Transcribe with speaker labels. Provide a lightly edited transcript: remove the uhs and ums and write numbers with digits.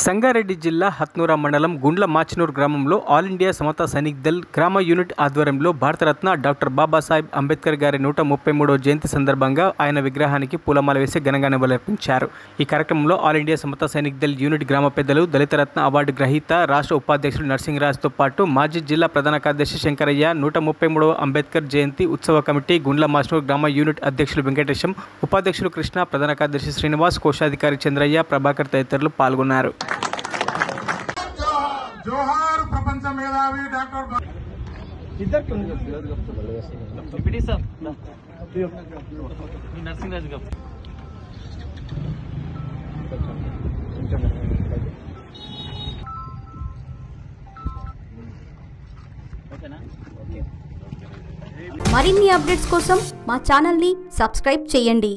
Speaker 1: సంగారెడ్డి జిల్లా హత్నూర మండలం గుండ్ల మాచినూర్ గ్రామంలో ఆల్ ఇండియా సమతా సైనిక్ దళ్ గ్రామ యూనిట్ ఆధ్వర్యంలో భారతరత్న డాక్టర్ బాబాసాహెబ్ అంబేద్కర్ గారి 133వ జయంతి సందర్భంగా ఆయన విగ్రహానికి పూలమాల వేసి ఘనంగా నివాళులర్పించారు। ఈ కార్యక్రమంలో ఆల్ ఇండియా సమతా సైనిక్ దళ్ యూనిట్ గ్రామ పెద్దలు, దళిత రత్న అవార్డు గ్రహీత రాష్ట్ర ఉపాధ్యక్షుడు నర్సింగరాజుతో పాటు మాజీ జిల్లా ప్రధాన కార్యదర్శి శంకరయ్య, 133వ అంబేద్కర్ జయంతి ఉత్సవ కమిటీ గుండ్ల మాచినూర్ గ్రామ యూనిట్ అధ్యక్షులు వెంకటేశం, ఉపాధ్యక్షులు కృష్ణ, ప్రధాన కార్యదర్శి శ్రీనివాస్, కోశాధికారి చంద్రయ్య, ప్రభాకర్ తదితరులు పాల్గొన్నారు।
Speaker 2: जोहार प्रपंच मेधावी डॉक्टर
Speaker 3: नरसिंहराज गाరు
Speaker 4: మరిన్ని అప్డేట్స్ కోసం మా ఛానల్ ని సబ్స్క్రైబ్ చేయండి।